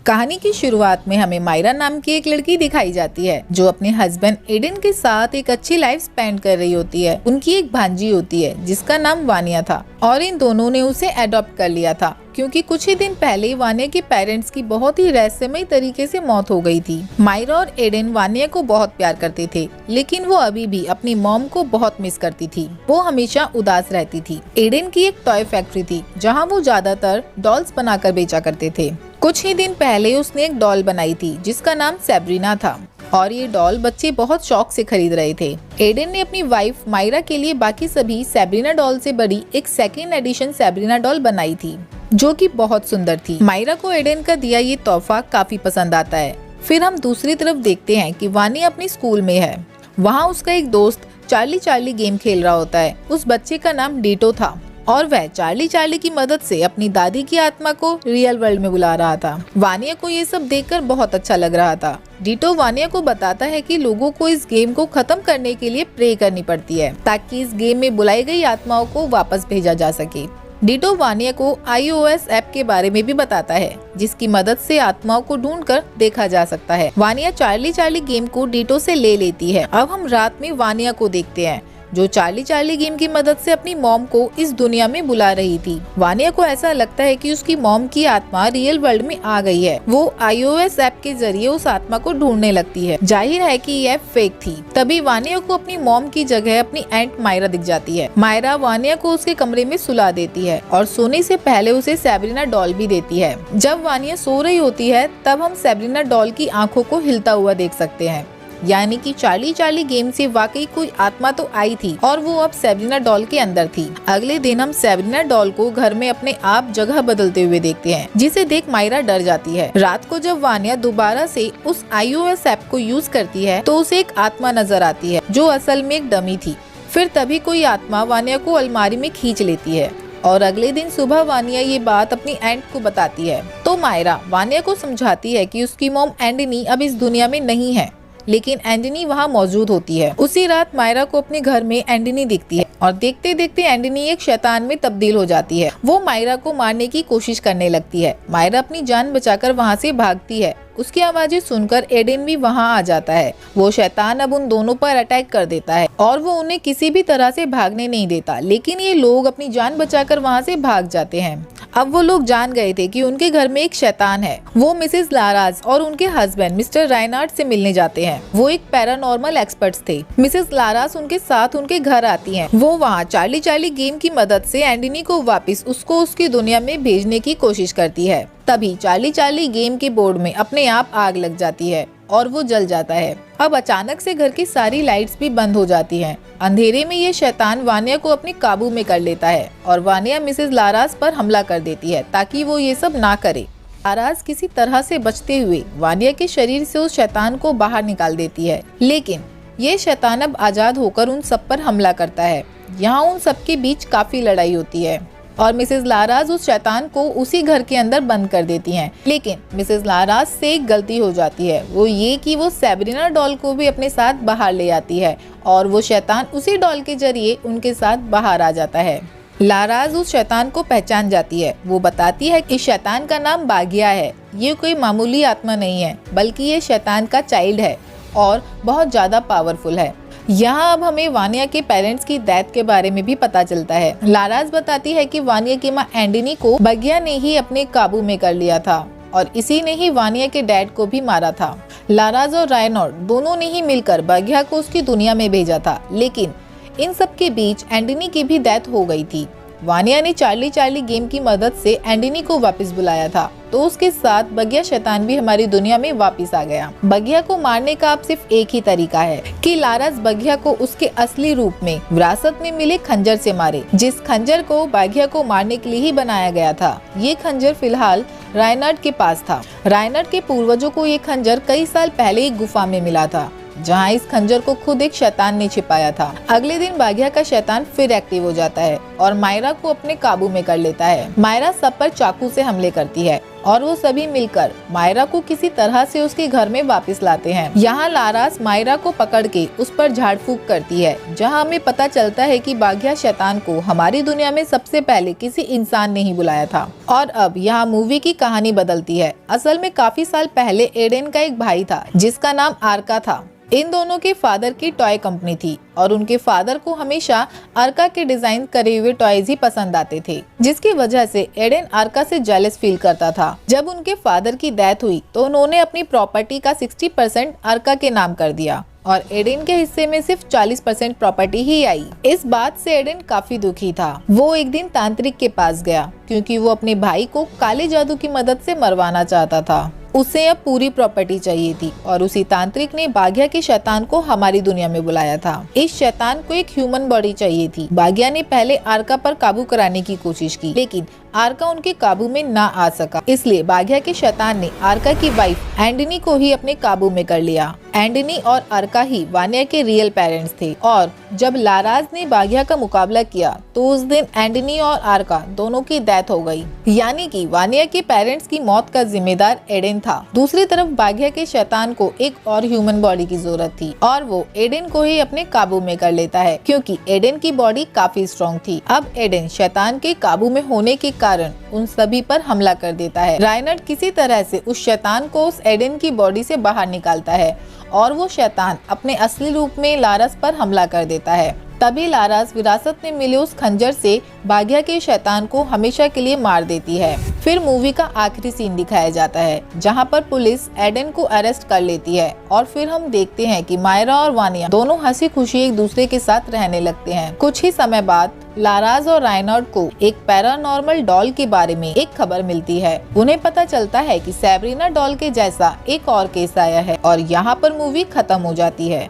कहानी की शुरुआत में हमें मायरा नाम की एक लड़की दिखाई जाती है जो अपने हस्बैंड एडन के साथ एक अच्छी लाइफ स्पेंड कर रही होती है। उनकी एक भांजी होती है जिसका नाम वानिया था और इन दोनों ने उसे अडॉप्ट कर लिया था क्योंकि कुछ ही दिन पहले वानिया के पेरेंट्स की बहुत ही रहस्यमय तरीके से मौत हो गई थी। मायरा और एडन वानिया को बहुत प्यार करते थे, लेकिन वो अभी भी अपनी मॉम को बहुत मिस करती थी। वो हमेशा उदास रहती थी। एडन की एक टॉय फैक्ट्री थी जहाँ वो ज्यादातर डॉल्स बनाकर बेचा करते थे। कुछ ही दिन पहले उसने एक डॉल बनाई थी जिसका नाम सैब्रीना था और ये डॉल बच्चे बहुत शौक से खरीद रहे थे। एडन ने अपनी वाइफ मायरा के लिए बाकी सभी सैब्रीना डॉल से बड़ी एक सेकेंड एडिशन सैब्रीना डॉल बनाई थी जो कि बहुत सुंदर थी। मायरा को एडन का दिया ये तोहफा काफी पसंद आता है। फिर हम दूसरी तरफ देखते हैं कि वानी अपनी स्कूल में है। वहाँ उसका एक दोस्त चार्ली गेम खेल रहा होता है। उस बच्चे का नाम डीटो था और वह चार्ली की मदद से अपनी दादी की आत्मा को रियल वर्ल्ड में बुला रहा था। वानिया को ये सब देखकर बहुत अच्छा लग रहा था। डीटो वानिया को बताता है कि लोगों को इस गेम को खत्म करने के लिए प्रे करनी पड़ती है ताकि इस गेम में बुलाई गई आत्माओं को वापस भेजा जा सके। डीटो वानिया को iOS ऐप के बारे में भी बताता है जिसकी मदद से आत्माओं को ढूंढकर देखा जा सकता है। वानिया चार्ली गेम को डीटो से ले लेती है। अब हम रात में वानिया को देखते हैं जो चार्ली गेम की मदद से अपनी मॉम को इस दुनिया में बुला रही थी। वानिया को ऐसा लगता है कि उसकी मॉम की आत्मा रियल वर्ल्ड में आ गई है। वो iOS ऐप के जरिए उस आत्मा को ढूंढने लगती है। जाहिर है कि यह फेक थी। तभी वानिया को अपनी मॉम की जगह अपनी एंट मायरा दिख जाती है। मायरा वानिया को उसके कमरे में सुला देती है और सोने से पहले उसे सैब्रीना डॉल भी देती है। जब वानिया सो रही होती है तब हम सैब्रीना डॉल की आंखों को हिलता हुआ देख सकते हैं, यानी कि चार्ली गेम से वाकई कोई आत्मा तो आई थी और वो अब सैब्रीना डॉल के अंदर थी। अगले दिन हम सैब्रीना डॉल को घर में अपने आप जगह बदलते हुए देखते हैं, जिसे देख मायरा डर जाती है। रात को जब वानिया दोबारा से उस iOS ऐप को यूज करती है तो उसे एक आत्मा नजर आती है जो असल में एक डमी थी। फिर तभी कोई आत्मा वानिया को अलमारी में खींच लेती है और अगले दिन सुबह वानिया ये बात अपनी एंट को बताती है। तो मायरा वानिया को समझाती है कि उसकी मॉम एंडनी अब इस दुनिया में नहीं है, लेकिन एंडनी वहाँ मौजूद होती है। उसी रात मायरा को अपने घर में एंडनी दिखती है और देखते देखते एंडनी एक शैतान में तब्दील हो जाती है। वो मायरा को मारने की कोशिश करने लगती है। मायरा अपनी जान बचाकर वहाँ से भागती है। उसकी आवाजें सुनकर एडन भी वहाँ आ जाता है। वो शैतान अब उन दोनों पर अटैक कर देता है और वो उन्हें किसी भी तरह से भागने नहीं देता, लेकिन ये लोग अपनी जान बचाकर वहाँ से भाग जाते हैं। अब वो लोग जान गए थे कि उनके घर में एक शैतान है। वो मिसेस लाराज और उनके हस्बैंड मिस्टर रायनार्ड से मिलने जाते हैं। वो एक पैरानॉर्मल एक्सपर्ट्स थे। मिसेस लाराज उनके साथ उनके घर आती हैं। वो वहाँ चार्ली गेम की मदद से एंडनी को वापस उसको उसकी दुनिया में भेजने की कोशिश करती है। तभी चार्ली गेम के बोर्ड में अपने आप आग लग जाती है और वो जल जाता है। अब अचानक से घर की सारी लाइट्स भी बंद हो जाती हैं। अंधेरे में ये शैतान वानिया को अपने काबू में कर लेता है और वानिया मिसेस लाराज पर हमला कर देती है ताकि वो ये सब ना करे। लाराज किसी तरह से बचते हुए वानिया के शरीर से उस शैतान को बाहर निकाल देती है, लेकिन ये शैतान अब आजाद होकर उन सब पर हमला करता है। यहाँ उन सबके बीच काफी लड़ाई होती है और मिसेस लाराज उस शैतान को उसी घर के अंदर बंद कर देती हैं। लेकिन मिसेस लाराज से एक गलती हो जाती है, वो ये कि वो सैब्रीना डॉल को भी अपने साथ बाहर ले आती है और वो शैतान उसी डॉल के जरिए उनके साथ बाहर आ जाता है। लाराज उस शैतान को पहचान जाती है। वो बताती है कि इस शैतान का नाम बागिया है। ये कोई मामूली आत्मा नहीं है, बल्कि ये शैतान का चाइल्ड है और बहुत ज्यादा पावरफुल है। यहाँ अब हमें वानिया के पेरेंट्स की डेथ के बारे में भी पता चलता है। लाराज बताती है कि वानिया की माँ एंडनी को बागिया ने ही अपने काबू में कर लिया था और इसी ने ही वानिया के डैड को भी मारा था। लाराज और रायनॉर्ड दोनों ने ही मिलकर बागिया को उसकी दुनिया में भेजा था, लेकिन इन सब के बीच एंडनी की भी डेथ हो गई थी। वानिया ने चार्ली गेम की मदद से एंडनी को वापस बुलाया था, तो उसके साथ बागिया शैतान भी हमारी दुनिया में वापस आ गया। बागिया को मारने का अब सिर्फ एक ही तरीका है कि लाराज बागिया को उसके असली रूप में विरासत में मिले खंजर से मारे, जिस खंजर को बागिया को मारने के लिए ही बनाया गया था। ये खंजर फिलहाल रायनार्ड के पास था। रायनार्ड के पूर्वजों को ये खंजर कई साल पहले एक गुफा में मिला था, जहाँ इस खंजर को खुद एक शैतान ने छिपाया था। अगले दिन बागिया का शैतान फिर एक्टिव हो जाता है और मायरा को अपने काबू में कर लेता है। मायरा सब पर चाकू से हमले करती है और वो सभी मिलकर मायरा को किसी तरह से उसके घर में वापस लाते हैं। यहाँ लारास मायरा को पकड़ के उस पर झाड़ फूक करती है, जहाँ हमें पता चलता है कि बाघिया शैतान को हमारी दुनिया में सबसे पहले किसी इंसान ने ही बुलाया था। और अब यहाँ मूवी की कहानी बदलती है। असल में काफी साल पहले एडेन का एक भाई था जिसका नाम आर्का था। इन दोनों के फादर की टॉय कंपनी थी और उनके फादर को हमेशा आर्का के डिजाइन करे हुए टॉयज ही पसंद आते थे, जिसकी वजह से एडेन आर्का से जेलस फील करता था। जब उनके फादर की डेथ हुई तो उन्होंने अपनी प्रॉपर्टी का 60% आर्का के नाम कर दिया और एडेन के हिस्से में सिर्फ 40% प्रॉपर्टी ही आई। इस बात से एडेन काफी दुखी था। वो एक दिन तांत्रिक के पास गया क्योंकि वो अपने भाई को काले जादू की मदद से मरवाना चाहता था। उसे अब पूरी प्रॉपर्टी चाहिए थी और उसी तांत्रिक ने बाघिया के शैतान को हमारी दुनिया में बुलाया था। इस शैतान को एक ह्यूमन बॉडी चाहिए थी। बाघिया ने पहले आर्का पर काबू कराने की कोशिश की, लेकिन आर्का उनके काबू में ना आ सका। इसलिए बाघिया के शैतान ने आर्का की वाइफ एंडनी को ही अपने काबू में कर लिया। एंडनी और आर्का ही वानिया के रियल पेरेंट्स थे और जब लाराज ने बाघिया का मुकाबला किया तो उस दिन एंडनी और आर्का दोनों की डेथ हो गई। यानी कि वानिया के पेरेंट्स की मौत का जिम्मेदार एडेन था। दूसरी तरफ बाघिया के शैतान को एक और ह्यूमन बॉडी की जरूरत थी और वो एडेन को ही अपने काबू में कर लेता है क्योंकि एडेन की बॉडी काफी स्ट्रॉन्ग थी। अब एडेन शैतान के काबू में होने के कारण उन सभी पर हमला कर देता है। राइनर्ड किसी तरह से उस शैतान को उस एडेन की बॉडी से बाहर निकालता है और वो शैतान अपने असली रूप में लारस पर हमला कर देता है। तभी लारस विरासत में मिले उस खंजर से बाघिया के शैतान को हमेशा के लिए मार देती है। फिर मूवी का आखिरी सीन दिखाया जाता है जहां पर पुलिस एडेन को अरेस्ट कर लेती है और फिर हम देखते हैं कि मायरा और वानिया दोनों हंसी खुशी एक दूसरे के साथ रहने लगते हैं। कुछ ही समय बाद लाराज और राइनर्ड को एक पैरानॉर्मल डॉल के बारे में एक खबर मिलती है। उन्हें पता चलता है कि सैब्रीना डॉल के जैसा एक और केस आया है और यहाँ पर मूवी खत्म हो जाती है।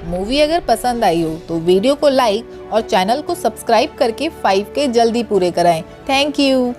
मूवी अगर पसंद आई हो तो वीडियो को लाइक और चैनल को सब्सक्राइब करके 5K जल्दी पूरे कराएं। Thank you.